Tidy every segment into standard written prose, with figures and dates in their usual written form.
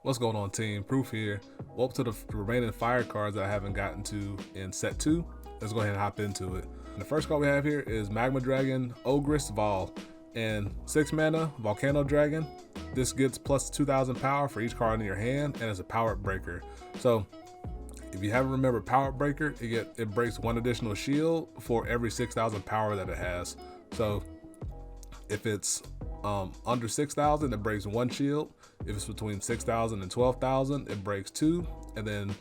What's going on, team? Proof here. Well, up to the remaining fire cards that I haven't gotten to in set 2. Let's go ahead and hop into it. And the first card we have here is Magma Dragon, Ogress Vol, and 6 mana, Volcano Dragon. This gets plus 2000 power for each card in your hand, and it's a power breaker. So if you haven't remembered power breaker, it breaks 1 additional shield for every 6000 power that it has. So if it's under 6,000, it breaks 1 shield. If it's between 6,000 and 12,000, it breaks 2, and then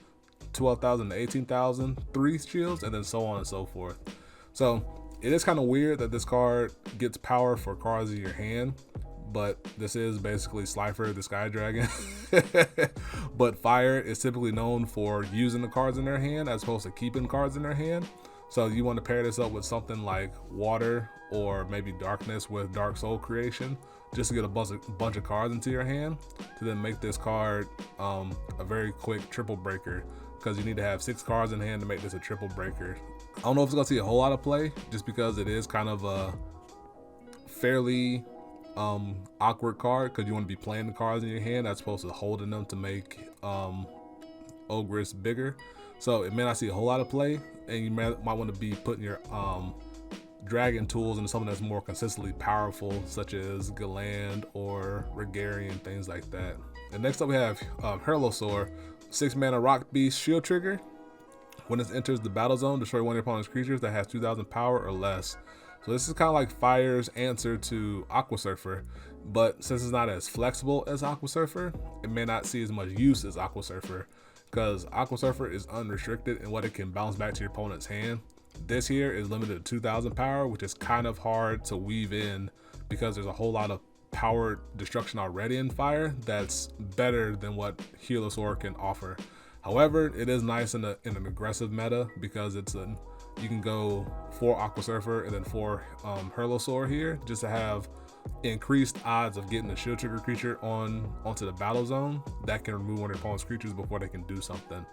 12,000 to 18,000, 3 shields, and then so on and so forth. So it is kind of weird that this card gets power for cards in your hand, but this is basically Slifer, the Sky Dragon. But Fire is typically known for using the cards in their hand as opposed to keeping cards in their hand. So you want to pair this up with something like Water or maybe Darkness with Dark Soul Creation, just to get a bunch of cards into your hand to then make this card a very quick triple breaker, because you need to have 6 cards in hand to make this a triple breaker. I don't know if it's gonna see a whole lot of play, just because it is kind of a fairly awkward card, because you want to be playing the cards in your hand as opposed to holding them to make Ogress bigger. So it may not see a whole lot of play, and you might want to be putting your dragon tools into something that's more consistently powerful, such as Galand or Regarian, things like that. And next up we have Herlosaur, 6 mana rock beast shield trigger. When it enters the battle zone, destroy one of your opponent's creatures that has 2000 power or less. So this is kind of like Fire's answer to Aqua Surfer, but since it's not as flexible as Aqua Surfer, it may not see as much use as Aqua Surfer, because Aqua Surfer is unrestricted in what it can bounce back to your opponent's hand. This here is limited to 2000 power, which is kind of hard to weave in because there's a whole lot of power destruction already in Fire that's better than what Herlosaur can offer. However, it is nice in an aggressive meta, because you can go 4 Aqua Surfer and then 4 Herlosaur here, just to have increased odds of getting a shield trigger creature onto the battle zone that can remove one of your opponent's creatures before they can do something.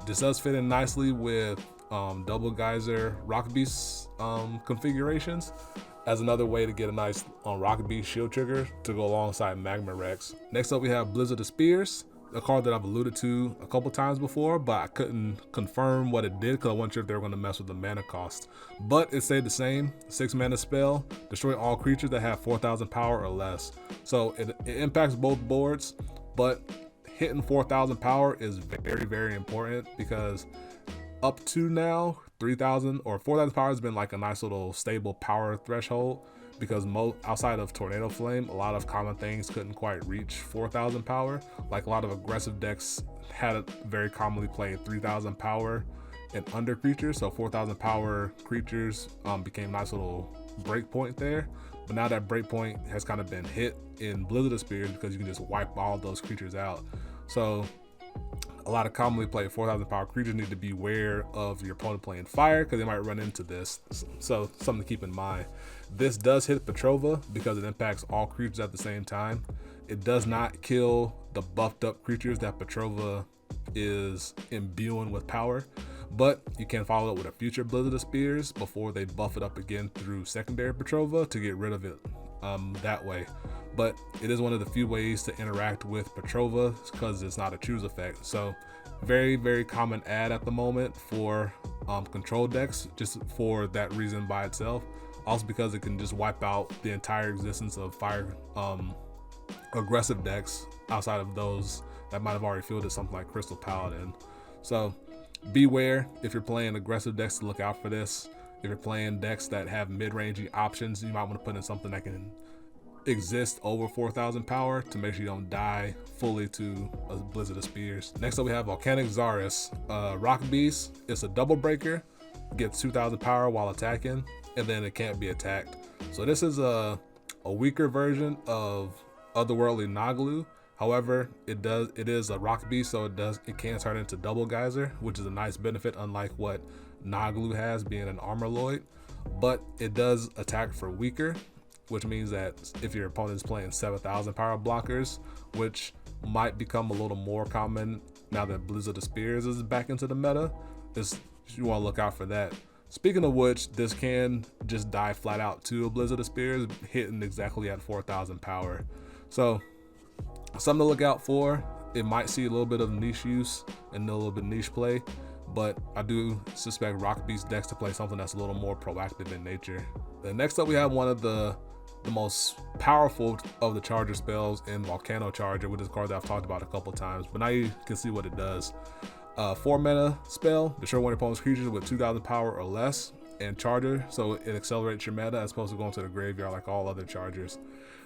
This does fit in nicely with double geyser rock beast configurations as another way to get a nice rock beast shield trigger to go alongside Magma Rex. Next up we have Blizzard of Spears, a card that I've alluded to a couple times before, but I couldn't confirm what it did because I wasn't sure if they were going to mess with the mana cost. But it stayed the same. 6 mana spell, destroy all creatures that have 4000 power or less. So it impacts both boards, but hitting 4000 power is very, very important, because up to now 3000 or 4000 power has been like a nice little stable power threshold, because outside of Tornado Flame, a lot of common things couldn't quite reach 4000 power. Like a lot of aggressive decks had very commonly played 3000 power and under creatures, so 4000 power creatures became a nice little breakpoint there. But now that breakpoint has kind of been hit in Blizzard of Spears, because you can just wipe all those creatures out. So a lot of commonly played 4000 power creatures need to be aware of your opponent playing Fire, because they might run into this. So something to keep in mind. This does hit Petrova because it impacts all creatures at the same time. It does not kill the buffed up creatures that Petrova is imbuing with power, but you can follow it with a future Blizzard of Spears before they buff it up again through secondary Petrova to get rid of it that way. But it is one of the few ways to interact with Petrova, because it's not a choose effect. So very, very common add at the moment for control decks, just for that reason by itself. Also because it can just wipe out the entire existence of Fire aggressive decks outside of those that might have already fielded something like Crystal Paladin. So beware if you're playing aggressive decks, to look out for this. If you're playing decks that have mid-rangey options, you might want to put in something that can exist over 4000 power to make sure you don't die fully to a Blizzard of Spears. Next up we have Volcanic Saurus, rock beast. It's a double breaker, gets 2000 power while attacking, and then it can't be attacked. So this is a weaker version of Otherworldly Naglu. However, it is a rock beast, so it can turn into double geyser, which is a nice benefit, unlike what Naglu has, being an Armorloid. But it does attack for weaker, which means that if your opponent is playing 7000 power blockers, which might become a little more common now that Blizzard of Spears is back into the meta, you want to look out for that. Speaking of which, this can just die flat out to a Blizzard of Spears, hitting exactly at 4000 power. So something to look out for. it might see a little bit of niche use and a little bit niche play, but I do suspect Rock Beast decks to play something that's a little more proactive in nature. Then next up we have one of the most powerful of the Charger spells in Volcano Charger, which is a card that I've talked about a couple times, but now you can see what it does. 4 mana spell, destroy one of your opponent's creatures with 2,000 power or less, and Charger, so it accelerates your meta as opposed to going to the graveyard like all other Chargers.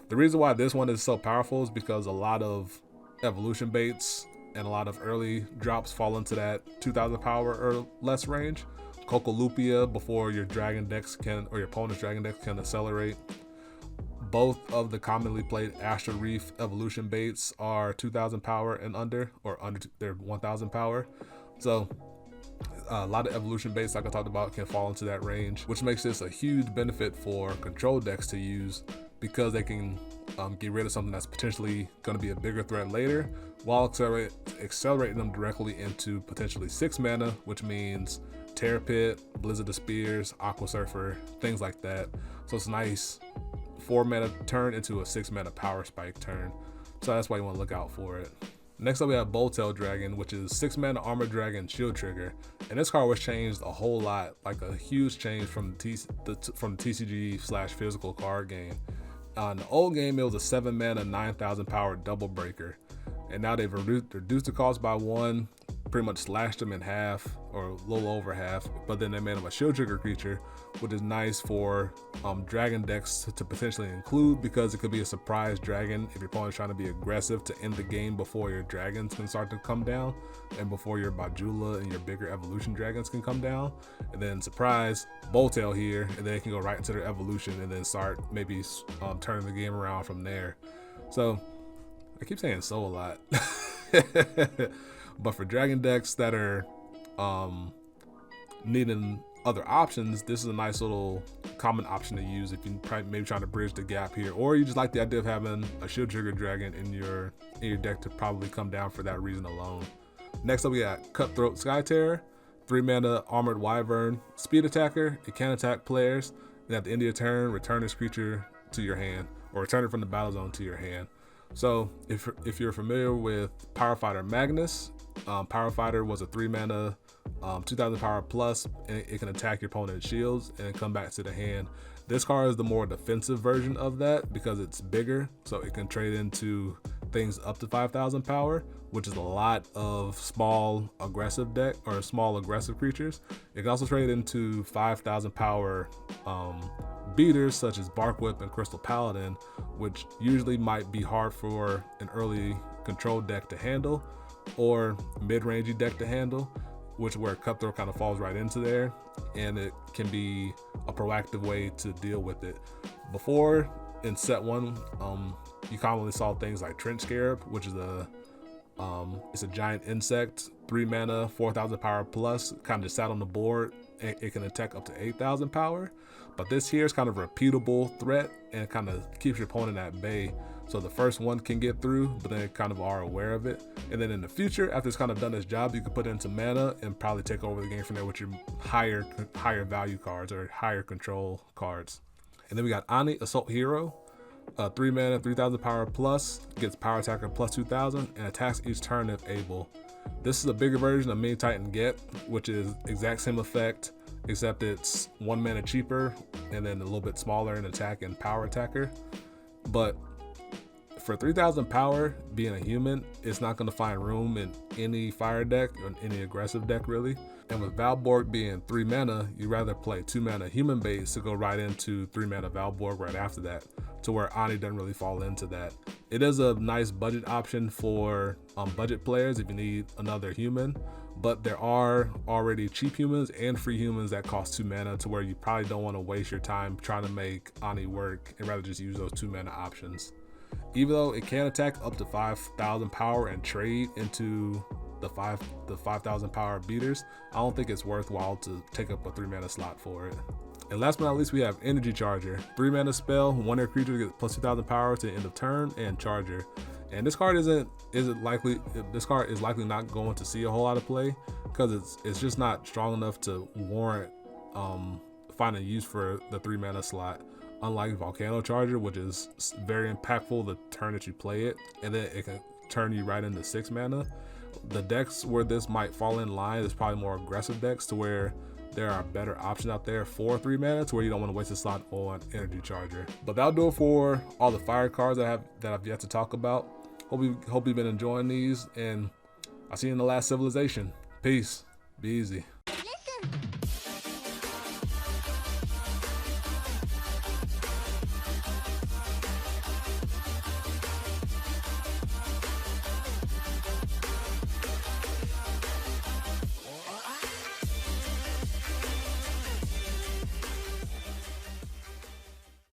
The reason why this one is so powerful is because a lot of evolution baits and a lot of early drops fall into that 2,000 power or less range. Cocolupia before your dragon decks can, or your opponent's dragon decks can accelerate. Both of the commonly played Astral Reef evolution baits are 2,000 power and under, or under their 1,000 power. So a lot of evolution baits, like I talked about, can fall into that range, which makes this a huge benefit for control decks to use, because they can get rid of something that's potentially going to be a bigger threat later, while accelerating them directly into potentially 6 mana, which means Terror Pit, Blizzard of Spears, Aqua Surfer, things like that. So it's a nice 4 mana turn into a 6 mana power spike turn. So that's why you want to look out for it. Next up we have Boltail Dragon, which is 6 mana Armor Dragon shield trigger. And this card was changed a whole lot, like a huge change from the TCG/physical card game. In the old game, it was a 7 mana 9,000 power double breaker. And now they've reduced the cost by 1, pretty much slashed them in half, or a little over half, but then they made them a shield trigger creature, which is nice for dragon decks to potentially include, because it could be a surprise dragon if your opponent's trying to be aggressive to end the game before your dragons can start to come down, and before your Bajula and your bigger evolution dragons can come down. And then surprise, Boltail here, and then it can go right into their evolution and then start maybe turning the game around from there. So I keep saying so a lot. But for dragon decks that are needing other options, this is a nice little common option to use if you're maybe trying to bridge the gap here, or you just like the idea of having a shield trigger dragon in your deck to probably come down for that reason alone. Next up we got Cutthroat Skyterror, 3 mana Armored Wyvern, speed attacker. It can attack players, and at the end of your turn, return this creature to your hand, or return it from the battle zone to your hand. So if you're familiar with Power Fighter Magnus, Power Fighter was a 3 mana 2,000 power plus, and it can attack your opponent's shields and come back to the hand. This card is the more defensive version of that because it's bigger, so it can trade into things up to 5,000 power, which is a lot of small aggressive deck or small aggressive creatures. It can also trade into 5,000 power beaters such as Bark Whip and Crystal Paladin, which usually might be hard for an early control deck to handle or mid-rangey deck to handle, which where Cutthroat kind of falls right into there, and it can be a proactive way to deal with it. Before, in set 1, you commonly saw things like Trench Scarab, which is it's a giant insect, 3 mana, 4,000 power plus, kind of just sat on the board. It can attack up to 8,000 power, but this here is kind of a repeatable threat and kind of keeps your opponent at bay. So the first one can get through, but they kind of are aware of it. And then in the future, after it's kind of done its job, you can put it into mana and probably take over the game from there with your higher value cards or higher control cards. And then we got Ani, Assault Hero, 3 mana, 3,000 power plus, gets power attacker plus 2,000 and attacks each turn if able. This is a bigger version of Mini Titan Get, which is exact same effect, except it's 1 mana cheaper and then a little bit smaller in attack and power attacker. But for 3,000 power, being a human, it's not going to find room in any fire deck or any aggressive deck really. And with Valborg being 3 mana, you'd rather play 2 mana human base to go right into 3 mana Valborg right after that, to where Ani doesn't really fall into that. It is a nice budget option for budget players if you need another human, but there are already cheap humans and free humans that cost 2 mana, to where you probably don't want to waste your time trying to make Ani work and rather just use those 2 mana options. Even though it can attack up to 5,000 power and trade into the 5,000 power beaters, I don't think it's worthwhile to take up a 3 mana slot for it. And last but not least, we have Energy Charger, 3 mana spell, 1 creature gets plus 2,000 power to the end of turn, and Charger. And this card is likely not going to see a whole lot of play because it's just not strong enough to warrant finding use for the 3 mana slot. Unlike Volcano Charger, which is very impactful the turn that you play it, and then it can turn you right into 6 mana. The decks where this might fall in line is probably more aggressive decks, to where there are better options out there for 3 mana, to where you don't want to waste a slot on Energy Charger. But that'll do it for all the fire cards that I've yet to talk about. Hope you've been enjoying these, and I'll see you in the last civilization. Peace. Be easy.